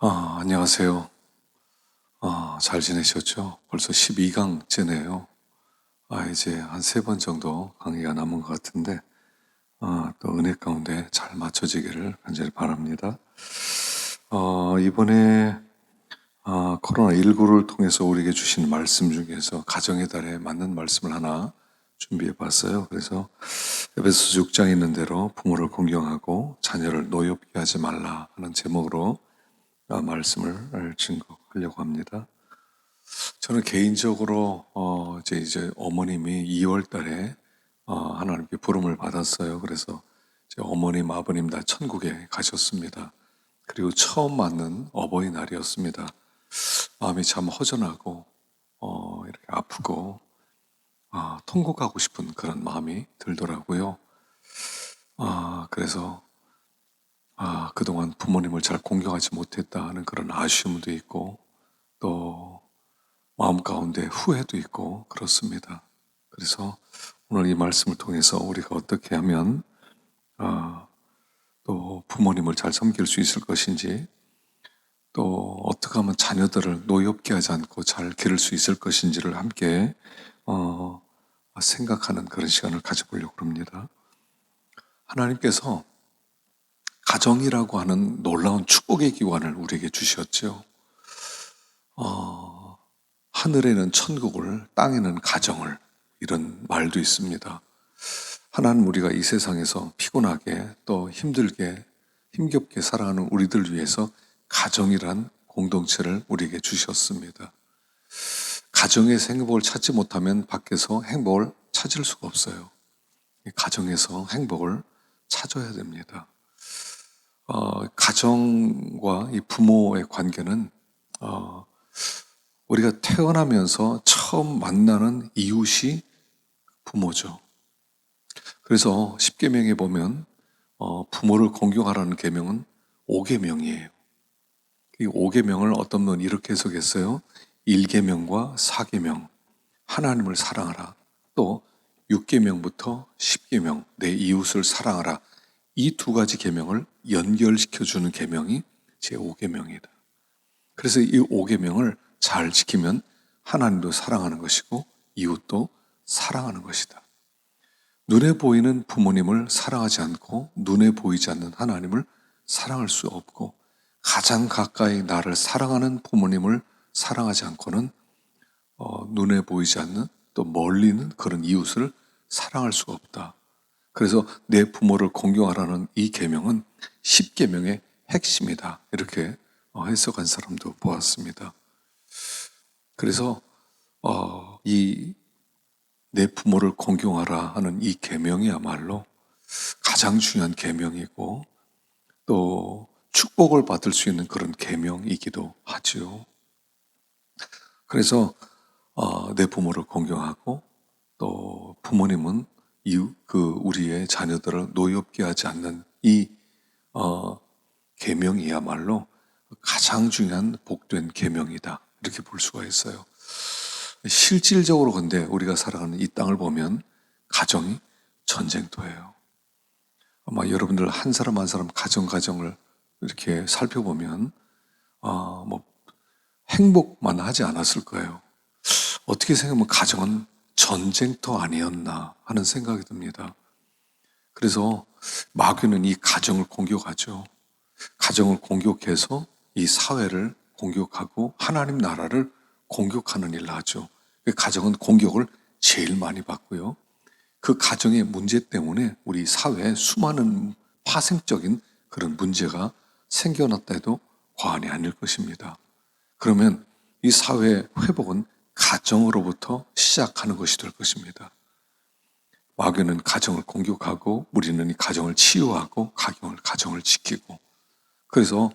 안녕하세요. 잘 지내셨죠? 벌써 12강째네요. 이제 한 세 번 정도 강의가 남은 것 같은데, 또 은혜 가운데 잘 맞춰지기를 간절히 바랍니다. 이번에, 코로나19를 통해서 우리에게 주신 말씀 중에서 가정의 달에 맞는 말씀을 하나 준비해 봤어요. 그래서 에베소서 6장에 있는 대로 부모를 공경하고 자녀를 노엽게 하지 말라 하는 제목으로 말씀을 증거하려고 합니다. 저는 개인적으로 이제 어머님이 2월 달에 하나님께 부름을 받았어요. 그래서 제 어머님, 아버님 다 천국에 가셨습니다. 그리고 처음 맞는 어버이날이었습니다. 마음이 참 허전하고 이렇게 아프고 통곡하고 싶은 그런 마음이 들더라고요. 그래서 그동안 부모님을 잘 공경하지 못했다 하는 그런 아쉬움도 있고 또 마음 가운데 후회도 있고 그렇습니다. 그래서 오늘 이 말씀을 통해서 우리가 어떻게 하면 또 부모님을 잘 섬길 수 있을 것인지, 또 어떻게 하면 자녀들을 노엽게 하지 않고 잘 기를 수 있을 것인지를 함께 생각하는 그런 시간을 가져보려고 합니다. 하나님께서 가정이라고 하는 놀라운 축복의 기관을 우리에게 주셨죠. 하늘에는 천국을, 땅에는 가정을, 이런 말도 있습니다. 하나님, 우리가 이 세상에서 피곤하게 또 힘들게 힘겹게 살아가는 우리들 위해서 가정이란 공동체를 우리에게 주셨습니다. 가정에서 행복을 찾지 못하면 밖에서 행복을 찾을 수가 없어요. 가정에서 행복을 찾아야 됩니다. 가정과 이 부모의 관계는 우리가 태어나면서 처음 만나는 이웃이 부모죠. 그래서 십계명에 보면 부모를 공경하라는 계명은 5계명이에요. 이 5계명을 어떤 분은 이렇게 해석했어요. 1계명과 4계명, 하나님을 사랑하라. 또 6계명부터 10계명, 내 이웃을 사랑하라. 이 두 가지 계명을 연결시켜주는 계명이 제 5계명이다. 그래서 이 5계명을 잘 지키면 하나님도 사랑하는 것이고 이웃도 사랑하는 것이다. 눈에 보이는 부모님을 사랑하지 않고 눈에 보이지 않는 하나님을 사랑할 수 없고, 가장 가까이 나를 사랑하는 부모님을 사랑하지 않고는 눈에 보이지 않는 또 멀리는 그런 이웃을 사랑할 수가 없다. 그래서 내 부모를 공경하라는 이 계명은 10계명의 핵심이다. 이렇게 해석한 사람도 보았습니다. 그래서 이 내 부모를 공경하라 하는 이 계명이야말로 가장 중요한 계명이고 또 축복을 받을 수 있는 그런 계명이기도 하지요. 그래서 내 부모를 공경하고 또 부모님은 우리의 자녀들을 노엽게 하지 않는 이 계명이야말로 가장 중요한 복된 계명이다. 이렇게 볼 수가 있어요. 실질적으로 근데 우리가 살아가는 이 땅을 보면 가정이 전쟁터예요. 아마 여러분들 한 사람 한 사람 가정을 이렇게 살펴보면 뭐 행복만 하지 않았을 거예요. 어떻게 생각하면 가정은 전쟁터 아니었나 하는 생각이 듭니다. 그래서 마귀는 이 가정을 공격하죠. 가정을 공격해서 이 사회를 공격하고 하나님 나라를 공격하는 일을 하죠. 가정은 공격을 제일 많이 받고요. 그 가정의 문제 때문에 우리 사회에 수많은 파생적인 그런 문제가 생겨났다 해도 과언이 아닐 것입니다. 그러면 이 사회의 회복은 가정으로부터 시작하는 것이 될 것입니다. 마귀는 가정을 공격하고 우리는 이 가정을 치유하고 가정을 지키고, 그래서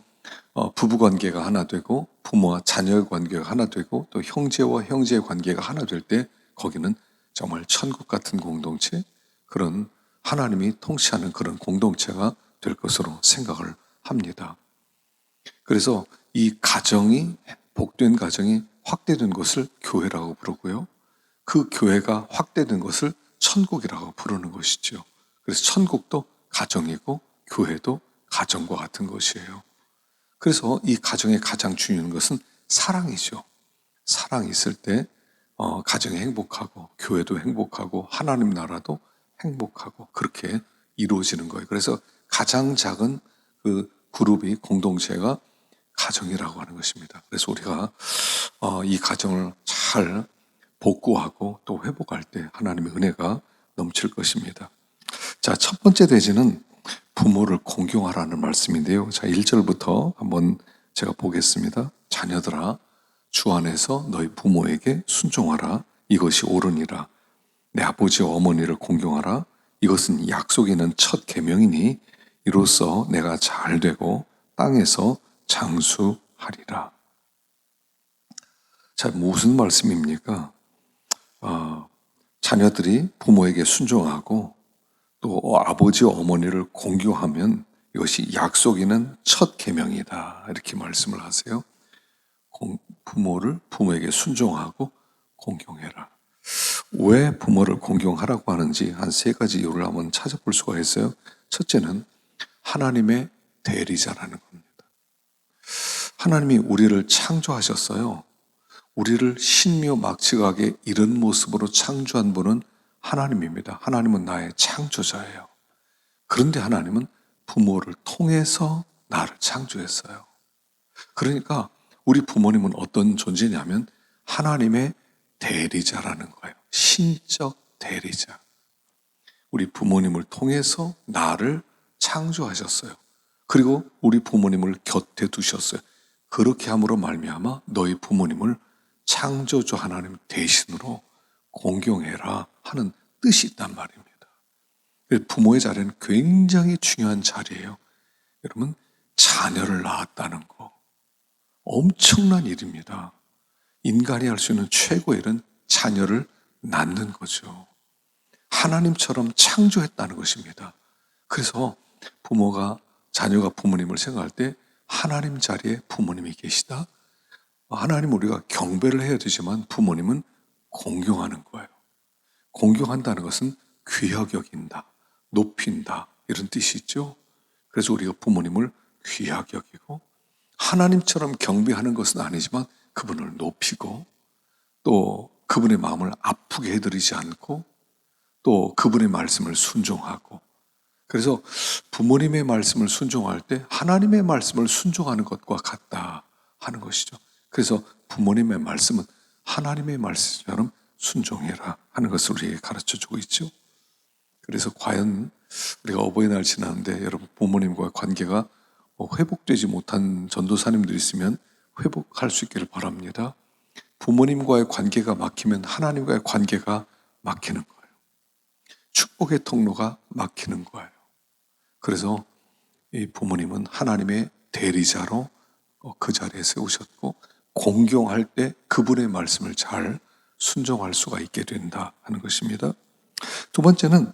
부부관계가 하나 되고 부모와 자녀의 관계가 하나 되고 또 형제와 형제의 관계가 하나 될 때 거기는 정말 천국 같은 공동체, 그런 하나님이 통치하는 그런 공동체가 될 것으로 생각을 합니다. 그래서 이 가정이, 복된 가정이 확대된 것을 교회라고 부르고요. 그 교회가 확대된 것을 천국이라고 부르는 것이죠. 그래서 천국도 가정이고 교회도 가정과 같은 것이에요. 그래서 이 가정의 가장 중요한 것은 사랑이죠. 사랑이 있을 때 가정이 행복하고 교회도 행복하고 하나님 나라도 행복하고 그렇게 이루어지는 거예요. 그래서 가장 작은 그 그룹이 공동체가 가정이라고 하는 것입니다. 그래서 우리가 이 가정을 잘 복구하고 또 회복할 때 하나님의 은혜가 넘칠 것입니다. 자, 첫 번째 대지는 부모를 공경하라는 말씀인데요. 자, 1절부터 한번 제가 보겠습니다. 자녀들아, 주 안에서 너희 부모에게 순종하라. 이것이 옳으니라. 내 아버지와 어머니를 공경하라. 이것은 약속이 있는 첫 계명이니 이로써 내가 잘 되고 땅에서 장수하리라. 자, 무슨 말씀입니까? 자녀들이 부모에게 순종하고 또 아버지와 어머니를 공경하면 이것이 약속 있는 첫 계명이다. 이렇게 말씀을 하세요. 부모에게 순종하고 공경해라. 왜 부모를 공경하라고 하는지 한 세 가지 이유를 한번 찾아볼 수가 있어요. 첫째는 하나님의 대리자라는 겁니다. 하나님이 우리를 창조하셨어요. 우리를 신묘막측하게 이런 모습으로 창조한 분은 하나님입니다. 하나님은 나의 창조자예요. 그런데 하나님은 부모를 통해서 나를 창조했어요. 그러니까 우리 부모님은 어떤 존재냐면 하나님의 대리자라는 거예요. 신적 대리자. 우리 부모님을 통해서 나를 창조하셨어요. 그리고 우리 부모님을 곁에 두셨어요. 그렇게 함으로 말미암아 너희 부모님을 창조주 하나님 대신으로 공경해라 하는 뜻이 있단 말입니다. 부모의 자리는 굉장히 중요한 자리예요. 여러분, 자녀를 낳았다는 거 엄청난 일입니다. 인간이 할 수 있는 최고의 일은 자녀를 낳는 거죠. 하나님처럼 창조했다는 것입니다. 그래서 자녀가 부모님을 생각할 때 하나님 자리에 부모님이 계시다. 하나님 우리가 경배를 해야 되지만 부모님은 공경하는 거예요. 공경한다는 것은 귀하게 여긴다, 높인다 이런 뜻이 있죠. 그래서 우리가 부모님을 귀하게 여기고 하나님처럼 경배하는 것은 아니지만 그분을 높이고 또 그분의 마음을 아프게 해드리지 않고 또 그분의 말씀을 순종하고 그래서 부모님의 말씀을 순종할 때 하나님의 말씀을 순종하는 것과 같다 하는 것이죠. 그래서 부모님의 말씀은 하나님의 말씀처럼 순종해라 하는 것을 우리에게 가르쳐주고 있죠. 그래서 과연 우리가 어버이날 지나는데 여러분 부모님과의 관계가 회복되지 못한 전도사님들이 있으면 회복할 수 있기를 바랍니다. 부모님과의 관계가 막히면 하나님과의 관계가 막히는 거예요. 축복의 통로가 막히는 거예요. 그래서 이 부모님은 하나님의 대리자로 그 자리에 세우셨고 공경할 때 그분의 말씀을 잘 순종할 수가 있게 된다 하는 것입니다. 두 번째는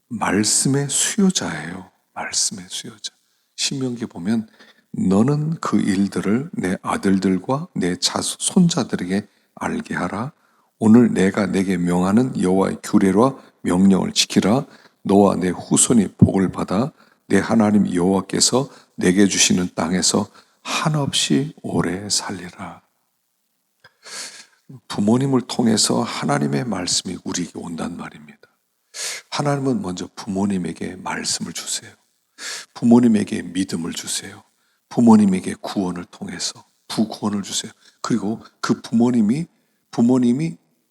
말씀의 수요자예요. 말씀의 수요자. 신명기 보면 너는 그 일들을 내 아들들과 내 손자들에게 알게 하라. 오늘 내가 내게 명하는 여호와의 규례와 명령을 지키라. 너와 내 후손이 복을 받아 내 하나님 여호와께서 내게 주시는 땅에서 한없이 오래 살리라. 부모님을 통해서 하나님의 말씀이 우리에게 온단 말입니다. 하나님은 먼저 부모님에게 말씀을 주세요. 부모님에게 믿음을 주세요. 부모님에게 구원을 통해서 부구원을 주세요. 그리고 그 부모님이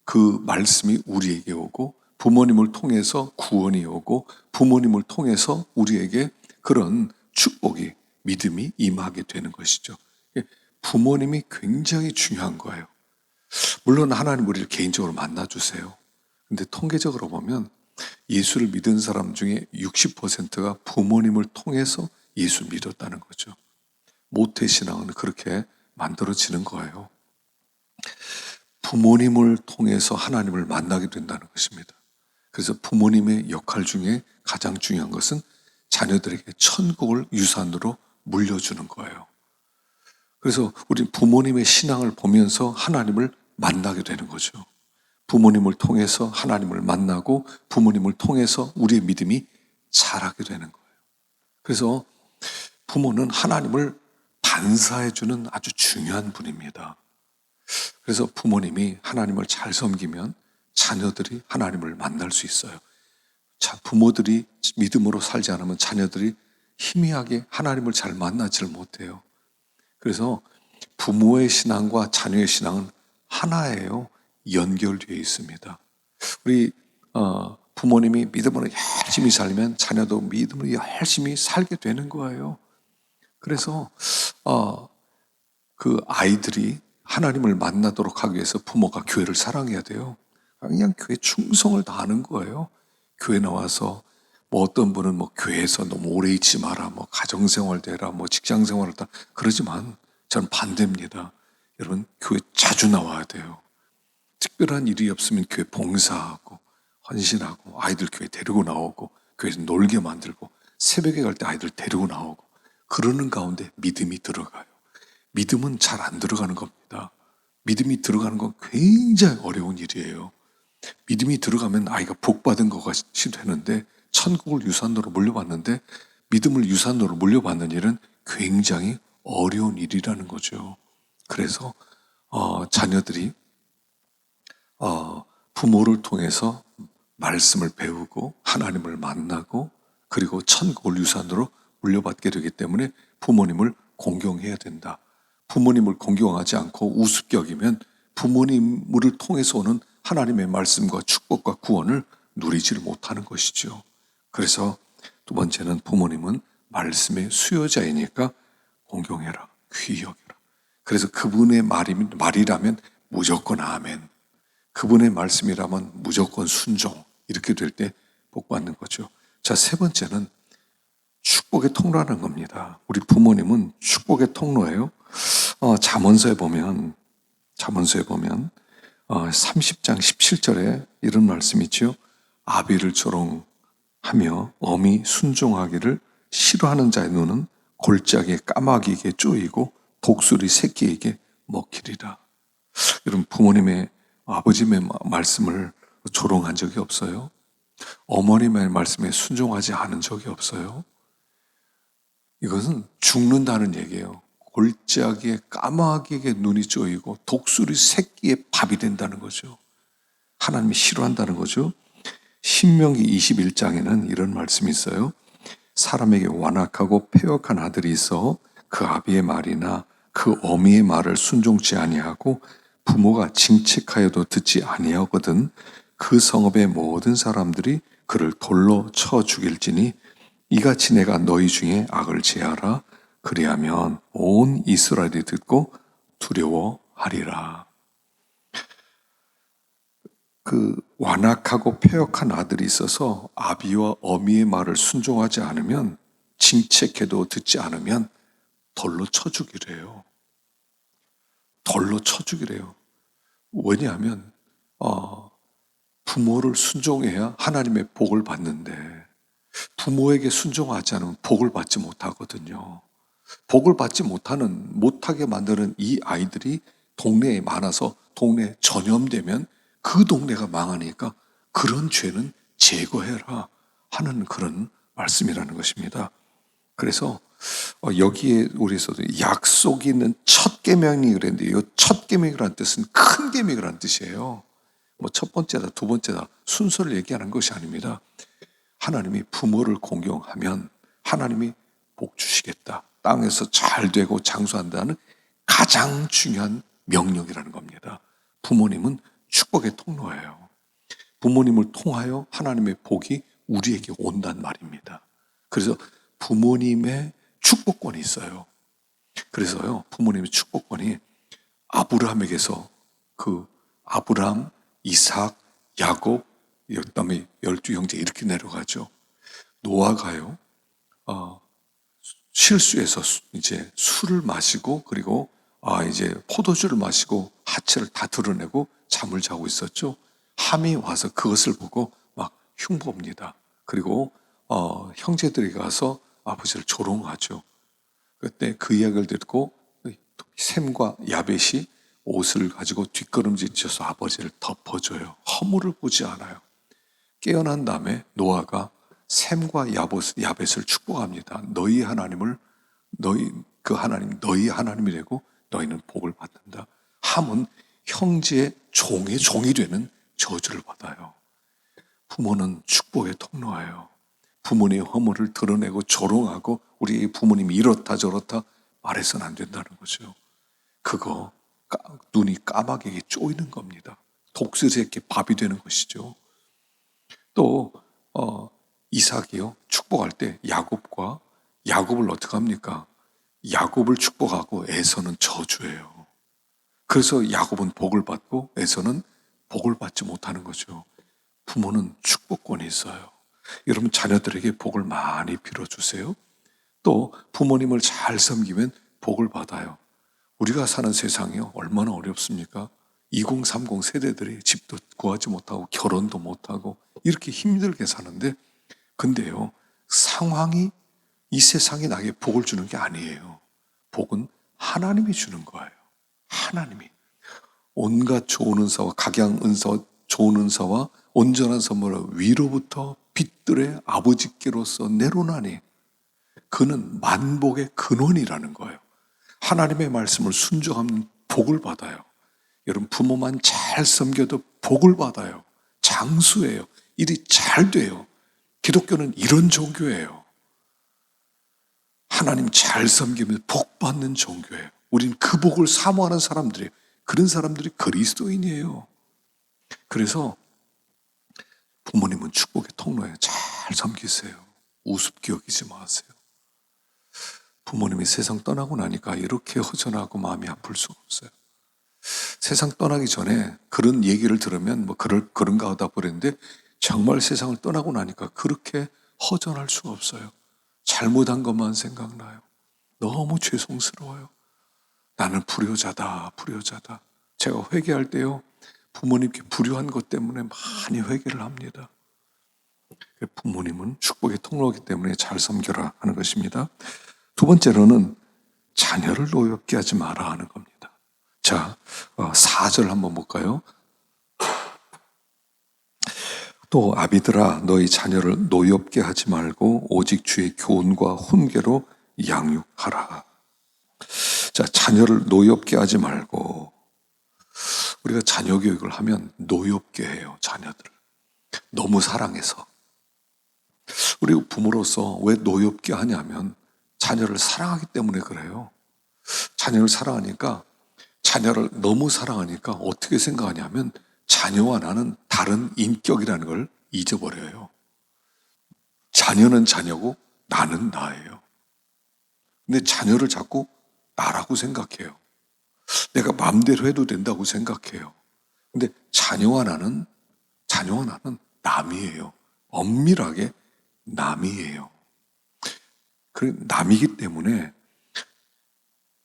그 말씀이 우리에게 오고 부모님을 통해서 구원이 오고 부모님을 통해서 우리에게 그런 축복이 믿음이 임하게 되는 것이죠. 부모님이 굉장히 중요한 거예요. 물론 하나님 우리를 개인적으로 만나주세요. 근데 통계적으로 보면 예수를 믿은 사람 중에 60%가 부모님을 통해서 예수를 믿었다는 거죠. 모태신앙은 그렇게 만들어지는 거예요. 부모님을 통해서 하나님을 만나게 된다는 것입니다. 그래서 부모님의 역할 중에 가장 중요한 것은 자녀들에게 천국을 유산으로 물려주는 거예요. 그래서 우리 부모님의 신앙을 보면서 하나님을 만나게 되는 거죠. 부모님을 통해서 하나님을 만나고 부모님을 통해서 우리의 믿음이 자라게 되는 거예요. 그래서 부모는 하나님을 간사해주는 아주 중요한 분입니다. 그래서 부모님이 하나님을 잘 섬기면 자녀들이 하나님을 만날 수 있어요. 부모들이 믿음으로 살지 않으면 자녀들이 희미하게 하나님을 잘 만나지를 못해요. 그래서 부모의 신앙과 자녀의 신앙은 하나예요. 연결되어 있습니다. 우리 부모님이 믿음으로 열심히 살면 자녀도 믿음으로 열심히 살게 되는 거예요. 그래서 그 아이들이 하나님을 만나도록 하기 위해서 부모가 교회를 사랑해야 돼요. 그냥 교회 충성을 다하는 거예요. 교회 나와서 뭐 어떤 분은 뭐 교회에서 너무 오래 있지 마라, 뭐 가정생활 되라, 뭐 직장생활을 다 그러지만 저는 반대입니다. 여러분 교회 자주 나와야 돼요. 특별한 일이 없으면 교회 봉사하고 헌신하고 아이들 교회 데리고 나오고 교회에서 놀게 만들고 새벽에 갈 때 아이들 데리고 나오고 그러는 가운데 믿음이 들어가요. 믿음은 잘 안 들어가는 겁니다. 믿음이 들어가는 건 굉장히 어려운 일이에요. 믿음이 들어가면 아이가 복받은 것이 되는데 천국을 유산으로 물려받는데 믿음을 유산으로 물려받는 일은 굉장히 어려운 일이라는 거죠. 그래서 자녀들이 부모를 통해서 말씀을 배우고 하나님을 만나고 그리고 천국을 유산으로 물려받게 되기 때문에 부모님을 공경해야 된다. 부모님을 공경하지 않고 우습게 여기면 부모님을 통해서 오는 하나님의 말씀과 축복과 구원을 누리지를 못하는 것이죠. 그래서 두 번째는 부모님은 말씀의 수요자이니까 공경해라, 귀히 여겨라. 그래서 그분의 말이라면 무조건 아멘. 그분의 말씀이라면 무조건 순종. 이렇게 될 때 복 받는 거죠. 자, 세 번째는 축복의 통로라는 겁니다. 우리 부모님은 축복의 통로예요. 잠언서에 보면 30장 17절에 이런 말씀이 있죠. 아비를 조롱하며 어미 순종하기를 싫어하는 자의 눈은 골짜기에 까마귀에게 쪼이고 독수리 새끼에게 먹히리라. 여러분 부모님의 아버지의 말씀을 조롱한 적이 없어요? 어머님의 말씀에 순종하지 않은 적이 없어요? 이것은 죽는다는 얘기예요. 골짜기에 까마귀에게 눈이 쪼이고 독수리 새끼의 밥이 된다는 거죠. 하나님이 싫어한다는 거죠. 신명기 21장에는 이런 말씀이 있어요. 사람에게 완악하고 패역한 아들이 있어 그 아비의 말이나 그 어미의 말을 순종치 아니하고 부모가 징책하여도 듣지 아니하거든 그 성읍의 모든 사람들이 그를 돌로 쳐 죽일지니 이같이 내가 너희 중에 악을 제하라. 그리하면 온 이스라엘이 듣고 두려워하리라. 그 완악하고 패역한 아들이 있어서 아비와 어미의 말을 순종하지 않으면 징책해도 듣지 않으면 돌로 쳐 죽이래요. 돌로 쳐 죽이래요. 왜냐하면 부모를 순종해야 하나님의 복을 받는데 부모에게 순종하지 않으면 복을 받지 못하거든요. 복을 받지 못하게 만드는 이 아이들이 동네에 많아서 동네에 전염되면 그 동네가 망하니까 그런 죄는 제거해라 하는 그런 말씀이라는 것입니다. 그래서 여기에 우리에서도 약속이 있는 첫 계명이 그랬는데 이 첫 계명이라는 뜻은 큰 계명이라는 뜻이에요. 뭐 첫 번째다 두 번째다 순서를 얘기하는 것이 아닙니다. 하나님이 부모를 공경하면 하나님이 복 주시겠다. 땅에서 잘 되고 장수한다는 가장 중요한 명령이라는 겁니다. 부모님은 축복의 통로예요. 부모님을 통하여 하나님의 복이 우리에게 온단 말입니다. 그래서 부모님의 축복권이 있어요. 그래서요, 부모님의 축복권이 아브라함에게서 그 아브라함, 이삭, 야곱, 그다음에 12형제 이렇게 내려가죠. 노아가요, 실수해서 이제 술을 마시고 그리고 이제 포도주를 마시고 하체를 다 드러내고 잠을 자고 있었죠. 함이 와서 그것을 보고 막 흉보입니다. 그리고 형제들이 가서 아버지를 조롱하죠. 그때 그 이야기를 듣고 셈과 야벳이 옷을 가지고 뒷걸음질 쳐서 아버지를 덮어줘요. 허물을 보지 않아요. 깨어난 다음에 노아가 셈과 야벳을 축복합니다. 너희 하나님을 그 하나님 너희 하나님이 되고 너희는 복을 받는다. 함은 형제의 종의 종이 되는 저주를 받아요. 부모는 축복의 통로예요. 부모님의 허물을 드러내고 조롱하고 우리 부모님이 이렇다 저렇다 말해서는 안 된다는 거죠. 그거 눈이 까마귀에게 쪼이는 겁니다. 독수리에게 밥이 되는 것이죠. 또 이삭이요, 축복할 때 야곱을 어떻게 합니까? 야곱을 축복하고 에서는 저주해요. 그래서 야곱은 복을 받고 에서는 복을 받지 못하는 거죠. 부모는 축복권이 있어요. 여러분 자녀들에게 복을 많이 빌어주세요. 또 부모님을 잘 섬기면 복을 받아요. 우리가 사는 세상이요 얼마나 어렵습니까? 2030 세대들이 집도 구하지 못하고 결혼도 못하고 이렇게 힘들게 사는데, 근데요 상황이 이 세상에 나에게 복을 주는 게 아니에요. 복은 하나님이 주는 거예요. 하나님이 온갖 좋은 은사와 각양 은사와 좋은 은사와 온전한 선물을 위로부터 빛들의 아버지께로서 내려오나니 그는 만복의 근원이라는 거예요. 하나님의 말씀을 순종하면 복을 받아요. 여러분 부모만 잘 섬겨도 복을 받아요. 장수예요. 일이 잘 돼요. 기독교는 이런 종교예요. 하나님 잘 섬기면 복 받는 종교예요. 우린 그 복을 사모하는 사람들이에요. 그런 사람들이 그리스도인이에요. 그래서 부모님은 축복의 통로에 잘 섬기세요. 우습게 여기지 마세요. 부모님이 세상 떠나고 나니까 이렇게 허전하고 마음이 아플 수가 없어요. 세상 떠나기 전에 그런 얘기를 들으면 그런가 하다 버렸는데 정말 세상을 떠나고 나니까 그렇게 허전할 수가 없어요. 잘못한 것만 생각나요. 너무 죄송스러워요. 나는 불효자다. 제가 회개할 때요 부모님께 불효한 것 때문에 많이 회개를 합니다. 부모님은 축복의 통로이기 때문에 잘 섬겨라 하는 것입니다. 두 번째로는 자녀를 노엽게 하지 마라 하는 겁니다. 자, 4절 한번 볼까요? 또 아비들아 너희 자녀를 노엽게 하지 말고 오직 주의 교훈과 훈계로 양육하라. 자, 자녀를 노엽게 하지 말고, 우리가 자녀 교육을 하면 노엽게 해요. 자녀들을 너무 사랑해서. 우리 부모로서 왜 노엽게 하냐면 자녀를 사랑하기 때문에 그래요. 자녀를 사랑하니까, 자녀를 너무 사랑하니까 어떻게 생각하냐면 자녀와 나는 다른 인격이라는 걸 잊어버려요. 자녀는 자녀고 나는 나예요. 근데 자녀를 자꾸 나라고 생각해요. 내가 마음대로 해도 된다고 생각해요. 근데 자녀와 나는 남이에요. 엄밀하게 남이에요. 그래, 남이기 때문에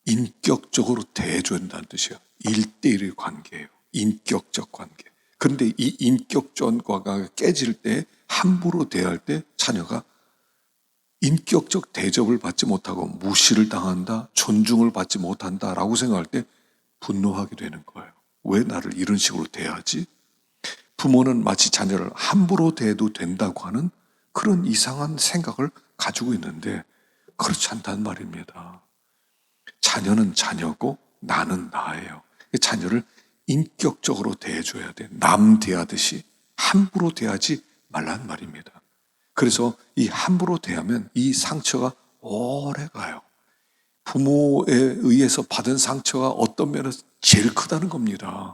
인격적으로 대해줘야 된다는 뜻이에요. 1대1의 관계예요. 인격적 관계. 그런데 이 인격적 관계가 깨질 때, 함부로 대할 때 자녀가 인격적 대접을 받지 못하고 무시를 당한다, 존중을 받지 못한다라고 생각할 때 분노하게 되는 거예요. 왜 나를 이런 식으로 대하지? 부모는 마치 자녀를 함부로 대해도 된다고 하는 그런 이상한 생각을 가지고 있는데 그렇지 않단 말입니다. 자녀는 자녀고 나는 나예요. 자녀를 인격적으로 대해줘야 돼. 남 대하듯이 함부로 대하지 말란 말입니다. 그래서 이 함부로 대하면 이 상처가 오래 가요. 부모에 의해서 받은 상처가 어떤 면에서 제일 크다는 겁니다.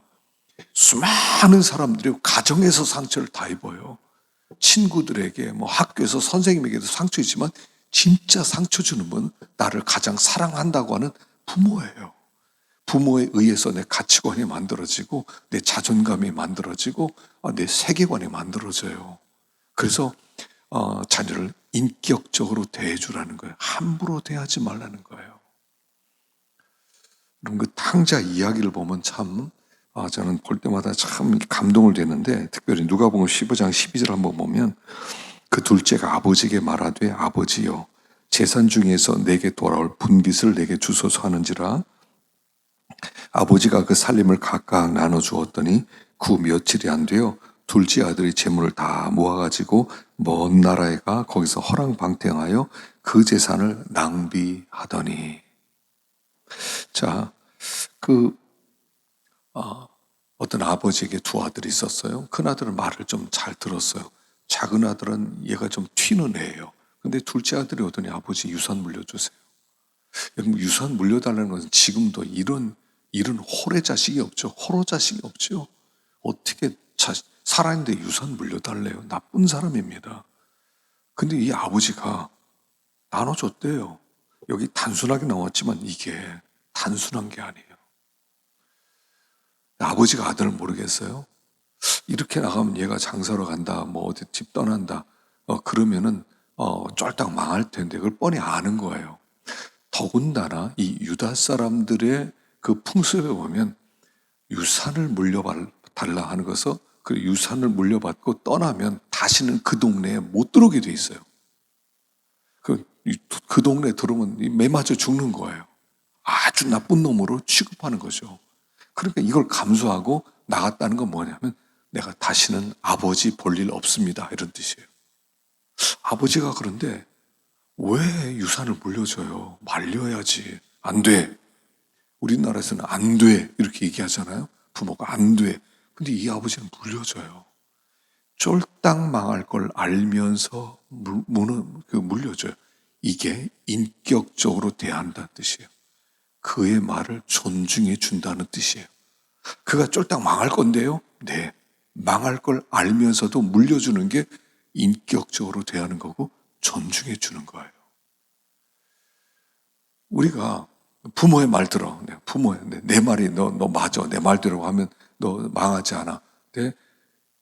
수많은 사람들이 가정에서 상처를 다 입어요. 친구들에게, 학교에서 선생님에게도 상처 있지만 진짜 상처 주는 분, 나를 가장 사랑한다고 하는 부모예요. 부모에 의해서 내 가치관이 만들어지고 내 자존감이 만들어지고 내 세계관이 만들어져요. 그래서 자녀를 인격적으로 대해주라는 거예요. 함부로 대하지 말라는 거예요. 그럼 그 탕자 이야기를 보면 참 저는 볼 때마다 참 감동을 되는데, 특별히 누가복음 15장 12절 한번 보면 그 둘째가 아버지에게 말하되 아버지여 재산 중에서 내게 돌아올 분깃을 내게 주소서 하는지라. 아버지가 그 살림을 각각 나눠 주었더니 그 며칠이 안 되어 둘째 아들이 재물을 다 모아가지고 먼 나라에 가 거기서 허랑방탕하여 그 재산을 낭비하더니. 자, 그 어떤 아버지에게 두 아들이 있었어요. 큰 아들은 말을 좀 잘 들었어요. 작은 아들은 얘가 좀 튀는 애예요. 근데 둘째 아들이 오더니 아버지 유산 물려주세요. 여러분, 유산 물려달라는 것은 지금도 이런 호래 자식이 없죠. 호로 자식이 없죠. 어떻게 살아있는데 유산 물려달래요. 나쁜 사람입니다. 근데 이 아버지가 나눠줬대요. 여기 단순하게 나왔지만 이게 단순한 게 아니에요. 아버지가 아들을 모르겠어요. 이렇게 나가면 얘가 장사로 간다, 뭐 어디 집 떠난다, 그러면은 쫄딱 망할 텐데 그걸 뻔히 아는 거예요. 더군다나 이 유다 사람들의 그 풍습에 보면 유산을 물려달라 하는 것은 그 유산을 물려받고 떠나면 다시는 그 동네에 못 들어오게 돼 있어요. 그 동네에 들어오면 매 맞아 죽는 거예요. 아주 나쁜 놈으로 취급하는 거죠. 그러니까 이걸 감수하고 나갔다는 건 뭐냐면 내가 다시는 아버지 볼 일 없습니다. 이런 뜻이에요. 아버지가 그런데 왜 유산을 물려줘요? 말려야지. 안 돼. 우리나라에서는 안 돼. 이렇게 얘기하잖아요. 부모가 안 돼. 근데 이 아버지는 물려줘요. 쫄딱 망할 걸 알면서 물려줘요. 이게 인격적으로 대한다는 뜻이에요. 그의 말을 존중해 준다는 뜻이에요. 그가 쫄딱 망할 건데요. 네. 망할 걸 알면서도 물려주는 게 인격적으로 대하는 거고 존중해 주는 거예요. 우리가 부모의 말 들어. 내 말이 너 맞아. 내 말대로 하면 너 망하지 않아. 근데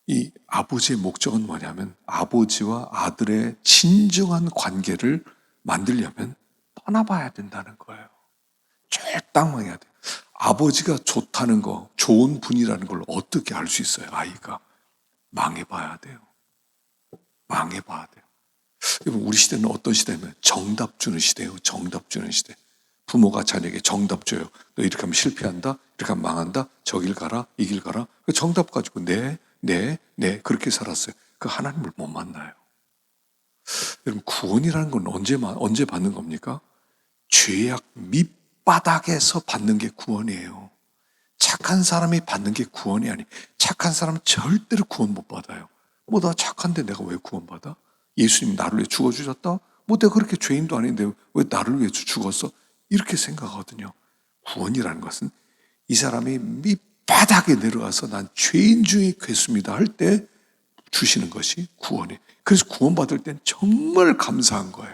이 아버지의 목적은 뭐냐면 아버지와 아들의 진정한 관계를 만들려면 떠나봐야 된다는 거예요. 쫄딱 망해야 돼요. 아버지가 좋다는 거, 좋은 분이라는 걸 어떻게 알 수 있어요, 아이가? 망해봐야 돼요. 망해봐야 돼요. 여러분, 우리 시대는 어떤 시대냐면 정답 주는 시대예요. 정답 주는 시대. 부모가 자녀에게 정답 줘요. 너 이렇게 하면 실패한다. 이렇게 하면 망한다. 저길 가라. 이 길 가라. 그 정답 가지고 네 그렇게 살았어요. 그 하나님을 못 만나요. 여러분, 구원이라는 건 언제 받는 겁니까? 죄악 밑바닥에서 받는 게 구원이에요. 착한 사람이 받는 게 구원이 아니. 착한 사람은 절대로 구원 못 받아요. 뭐 나 착한데 내가 왜 구원받아? 예수님 나를 위해 죽어주셨다? 뭐 내가 그렇게 죄인도 아닌데 왜 나를 위해 죽었어? 이렇게 생각하거든요. 구원이라는 것은 이 사람이 밑바닥에 내려와서 난 죄인 중에 괴수입니다 할 때 주시는 것이 구원이에요. 그래서 구원받을 땐 정말 감사한 거예요.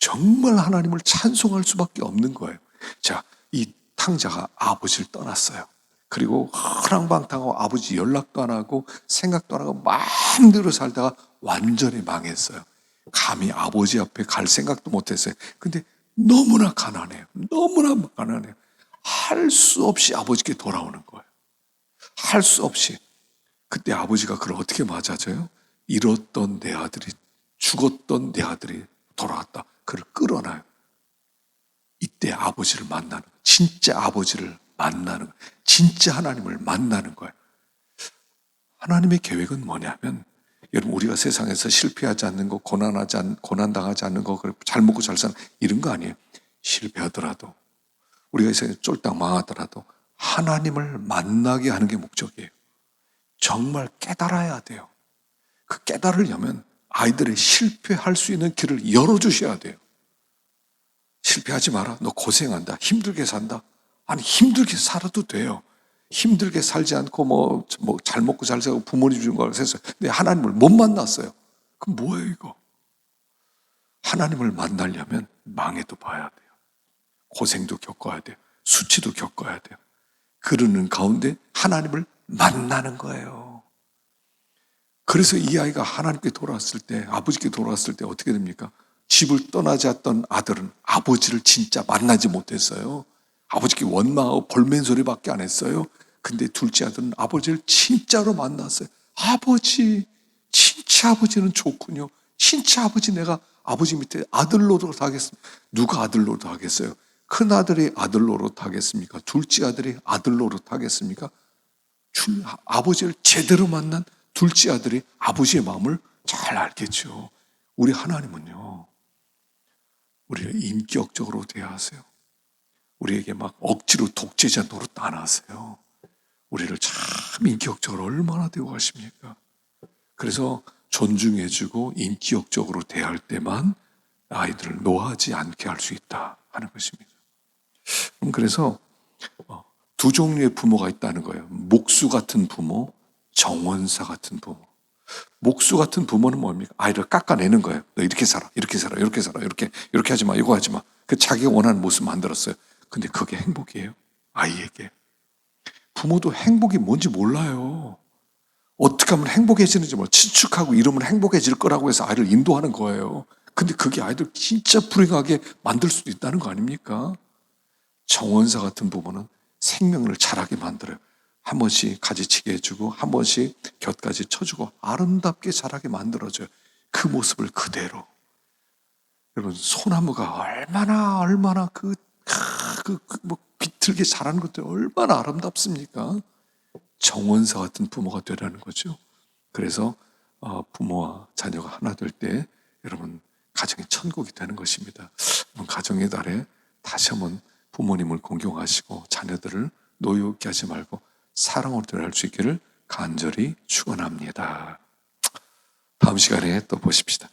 정말 하나님을 찬송할 수밖에 없는 거예요. 자, 이 탕자가 아버지를 떠났어요. 그리고 허랑방탕하고 아버지 연락도 안 하고 생각도 안 하고 마음대로 살다가 완전히 망했어요. 감히 아버지 앞에 갈 생각도 못했어요. 근데 너무나 가난해요. 너무나 가난해요. 할 수 없이 아버지께 돌아오는 거예요. 할 수 없이. 그때 아버지가 그걸 어떻게 맞아줘요? 잃었던 내 아들이, 죽었던 내 아들이 돌아왔다. 그를 끌어놔요. 이때 아버지를 만나는 거예요. 진짜 아버지를 만나는 거예요. 진짜 하나님을 만나는 거예요. 하나님의 계획은 뭐냐면 여러분, 우리가 세상에서 실패하지 않는 거, 고난당하지 않는 거, 잘 먹고 잘 사는 이런 거 아니에요. 실패하더라도 우리가 이 세상에 쫄딱 망하더라도 하나님을 만나게 하는 게 목적이에요. 정말 깨달아야 돼요. 그 깨달으려면 아이들의 실패할 수 있는 길을 열어주셔야 돼요. 실패하지 마라. 너 고생한다. 힘들게 산다. 아니, 힘들게 살아도 돼요. 힘들게 살지 않고 잘 먹고 잘 살고 부모님 주는 걸 했어요. 근데 하나님을 못 만났어요. 그럼 뭐예요, 이거? 하나님을 만나려면 망해도 봐야 돼요. 고생도 겪어야 돼요. 수치도 겪어야 돼요. 그러는 가운데 하나님을 만나는 거예요. 그래서 이 아이가 하나님께 돌아왔을 때, 아버지께 돌아왔을 때 어떻게 됩니까? 집을 떠나지 않던 아들은 아버지를 진짜 만나지 못했어요. 아버지께 원망하고 볼멘소리밖에 안 했어요. 근데 둘째 아들은 아버지를 진짜로 만났어요. 아버지, 진짜 아버지는 좋군요. 진짜 아버지, 내가 아버지 밑에 아들 노릇 하겠습니다. 누가 아들 노릇 하겠어요? 큰 아들이 아들 노릇 하겠습니까? 둘째 아들이 아들 노릇 하겠습니까? 아버지를 제대로 만난 둘째 아들이 아버지의 마음을 잘 알겠죠. 우리 하나님은요, 우리를 인격적으로 대하세요. 우리에게 막 억지로 독재자 노릇 안 하세요. 우리를 참 인격적으로 얼마나 대우하십니까? 그래서 존중해주고 인격적으로 대할 때만 아이들을 노하지 않게 할 수 있다 하는 것입니다. 그래서 두 종류의 부모가 있다는 거예요. 목수 같은 부모, 정원사 같은 부모. 목수 같은 부모는 뭡니까? 아이를 깎아내는 거예요. 너 이렇게 살아, 이렇게 살아, 이렇게 살아, 이렇게 하지 마, 이거 하지 마. 그 자기가 원하는 모습 만들었어요. 근데 그게 행복이에요? 아이에게. 부모도 행복이 뭔지 몰라요. 어떻게 하면 행복해지는지 몰라. 치축하고 이러면 행복해질 거라고 해서 아이를 인도하는 거예요. 근데 그게 아이들 진짜 불행하게 만들 수도 있다는 거 아닙니까? 정원사 같은 부모는 생명을 자라게 만들어요. 한 번씩 가지치게 해주고 한 번씩 곁까지 쳐주고 아름답게 자라게 만들어줘요. 그 모습을 그대로. 여러분 소나무가 얼마나 뭐 비틀게 자라는 것도 얼마나 아름답습니까? 정원사 같은 부모가 되라는 거죠. 그래서 부모와 자녀가 하나 될 때 여러분 가정이 천국이 되는 것입니다. 가정의 달에 다시 한번 부모님을 공경하시고 자녀들을 노엽게 하지 말고 사랑으로 대할 수 있기를 간절히 축원합니다. 다음 시간에 또 보십시다.